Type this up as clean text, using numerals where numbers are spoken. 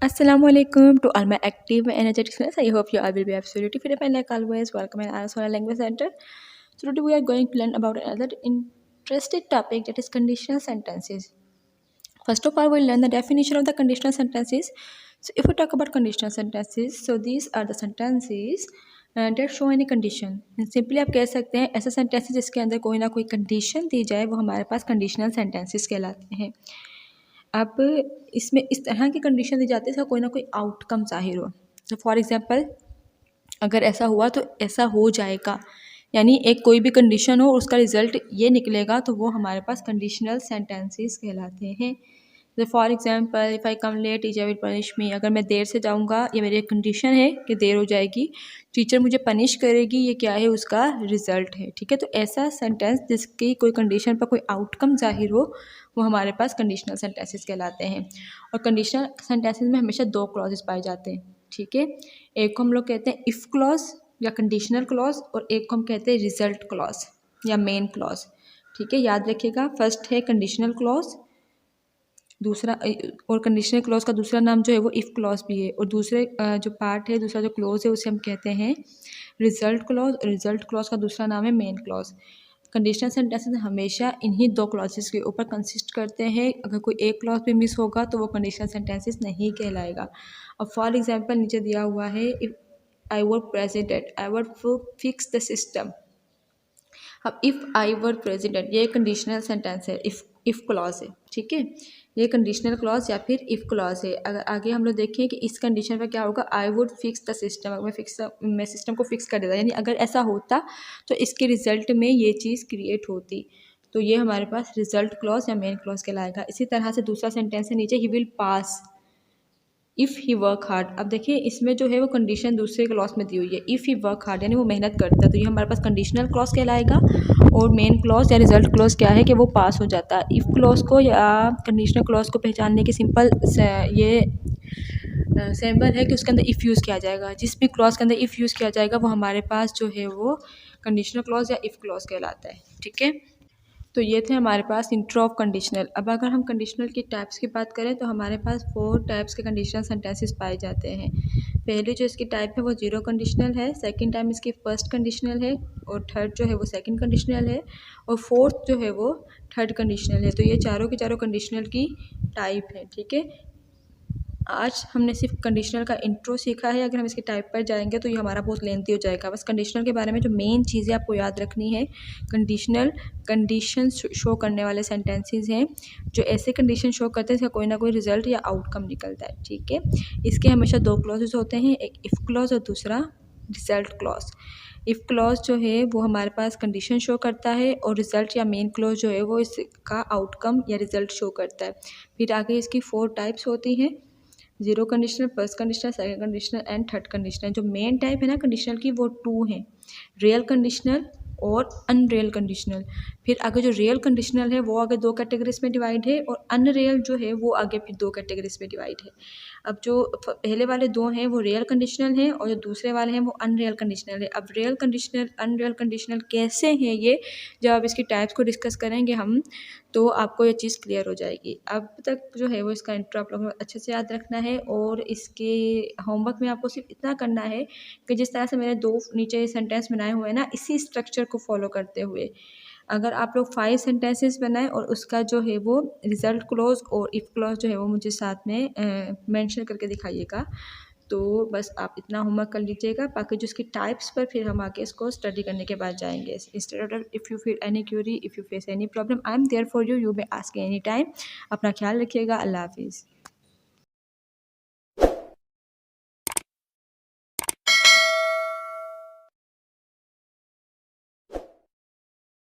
Assalamualaikum to all my active and energetic students. I hope you all will be absolutely fit and like always. Welcome in Arizona Language Center. So today we are going to learn about another interesting topic, that is conditional sentences. First of all, we'll learn the definition of the conditional sentences. So if we talk about conditional sentences, so these are the sentences that show any condition. Simply आप कह सकते हैं ऐसे sentences जिसके अंदर कोई ना कोई condition दी जाए वो हमारे पास conditional sentences कहलाते हैं. अब इसमें इस तरह की कंडीशन दी जाती है इसका कोई ना कोई आउटकम ज़ाहिर हो. तो फॉर एग्जांपल अगर ऐसा हुआ तो ऐसा हो जाएगा, यानी एक कोई भी कंडीशन हो उसका रिजल्ट ये निकलेगा, तो वो हमारे पास कंडीशनल सेंटेंसेस कहलाते हैं. तो for example if I come late teacher will punish me, अगर मैं देर से जाऊंगा ये मेरी एक कंडीशन है कि देर हो जाएगी, टीचर मुझे पनिश करेगी, ये क्या है उसका रिजल्ट है. ठीक है, तो ऐसा सेंटेंस जिसकी कोई कंडीशन पर कोई आउटकम जाहिर हो वो हमारे पास कंडीशनल सेंटेंसेस कहलाते हैं. और कंडीशनल सेंटेंसेस में हमेशा दो क्लॉजेस पाए जाते हैं. ठीक है, एक को हम लोग कहते हैं इफ़ क्लॉज या कंडीशनल क्लॉज, और एक को हम कहते हैं रिजल्ट क्लॉज या मेन क्लॉज. ठीक है, याद रखिएगा. फर्स्ट है कंडीशनल क्लॉज, दूसरा और कंडीशनल क्लॉज का दूसरा नाम जो है वो इफ़ क्लॉज भी है, और दूसरे जो पार्ट है, दूसरा जो क्लॉज है उसे हम कहते हैं रिजल्ट क्लॉज, और रिजल्ट क्लॉज का दूसरा नाम है मेन क्लॉज. कंडीशनल सेंटेंसेस हमेशा इन्हीं दो क्लॉजेस के ऊपर कंसिस्ट करते हैं. अगर कोई एक क्लॉज भी मिस होगा तो वो कंडीशनल सेंटेंसेस नहीं कहलाएगा. अब फॉर एग्जांपल नीचे दिया हुआ है if I were president I were fix the system. अब इफ़ आई वर प्रेसिडेंट ये कंडीशनल सेंटेंस है, इफ़ क्लॉज है. ठीक है, ये कंडीशनल क्लॉज या फिर इफ़ क्लॉज है. अगर आगे हम लोग देखें कि इस कंडीशन पर क्या होगा, I would fix the system, अगर मैं सिस्टम को फिक्स कर देता, यानी अगर ऐसा होता तो इसके रिजल्ट में ये चीज़ क्रिएट होती, तो ये हमारे पास रिजल्ट क्लॉज या मेन क्लॉज कहलाएगा. इसी तरह से दूसरा सेंटेंस है नीचे, he will pass if he work hard. अब देखिए इसमें जो है वो कंडीशन दूसरे क्लॉज में दी हुई है, इफ़ ही वर्क हार्ड यानी वो मेहनत करता है, तो ये हमारे पास कंडीशनल क्लॉज कहलाएगा. और मेन क्लॉज या रिजल्ट क्लॉज क्या है कि वो पास हो जाता है. इफ़ क्लॉज को या कंडीशनल क्लॉज को पहचानने की सिंपल ये सिंबल है कि उसके अंदर इफ़ यूज़ किया जाएगा. जिस भी क्लॉज के अंदर इफ़ यूज़ किया जाएगा वो हमारे पास जो है वो कंडीशनल क्लॉज या इफ़ क्लॉज कहलाता है. ठीक है, तो ये थे हमारे पास इंट्रो ऑफ कंडीशनल. अब अगर हम कंडीशनल की टाइप्स की बात करें तो हमारे पास 4 टाइप्स के कंडीशनल सेंटेंसेस पाए जाते हैं. पहली जो इसकी टाइप है वो जीरो कंडीशनल है, सेकंड टाइम इसकी फर्स्ट कंडीशनल है, और थर्ड जो है वो सेकंड कंडीशनल है, और फोर्थ जो है वो थर्ड कंडीशनल है. तो ये चारों की चारों कंडीशनल की टाइप है. ठीक है, आज हमने सिर्फ कंडीशनल का इंट्रो सीखा है. अगर हम इसके टाइप पर जाएंगे तो ये हमारा बहुत लेंथी हो जाएगा. बस कंडीशनल के बारे में जो मेन चीज़ें आपको याद रखनी है, कंडीशनल कंडीशन शो करने वाले सेंटेंसेस हैं, जो ऐसे कंडीशन शो करते हैं इसका कोई ना कोई रिजल्ट या आउटकम निकलता है. ठीक है, इसके हमेशा दो क्लॉजेस होते हैं, एक इफ़ क्लॉज और दूसरा रिजल्ट क्लॉज. इफ़ क्लॉज जो है वो हमारे पास कंडीशन शो करता है, और रिजल्ट या मेन क्लॉज जो है वो इसका आउटकम या रिजल्ट शो करता है. फिर आगे इसकी 4 टाइप्स होती हैं, zero conditional, first conditional, second conditional and third conditional. जो मेन टाइप है ना कंडीशनल की वो 2 हैं, रियल कंडीशनल और अनरियल कंडीशनल. फिर आगे जो रियल कंडीशनल है वो आगे 2 कैटेगरीज में डिवाइड है, और अनरियल जो है वो आगे फिर 2 कैटेगरीज में डिवाइड है. अब जो पहले वाले 2 हैं वो रियल कंडीशनल हैं, और जो दूसरे वाले हैं वो अनरियल कंडीशनल है. अब रियल कंडीशनल अनरियल कंडीशनल कैसे हैं ये, जब आप इसकी टाइप्स को डिस्कस करेंगे हम, तो आपको ये चीज़ क्लियर हो जाएगी. अब तक जो है वो इसका इंट्रो आप लोगों को अच्छे से याद रखना है, और इसके होमवर्क में आपको सिर्फ इतना करना है कि जिस तरह से मैंने 2 नीचे सेंटेंस बनाए हुए हैं ना, इसी स्ट्रक्चर को फॉलो करते हुए अगर आप लोग 5 सेंटेंसेस बनाएं और उसका जो है वो रिजल्ट क्लॉज और इफ़ क्लॉज जो है वो मुझे साथ में मेंशन करके दिखाइएगा. तो बस आप इतना होमवर्क कर लीजिएगा. बाकी जो इसकी टाइप्स पर फिर हम आगे इसको स्टडी करने के बाद जाएंगे. Instead of if you feel any query, if you face any problem, I am there for you, you may ask any time. अपना ख्याल रखिएगा. अल्लाह हाफिज़.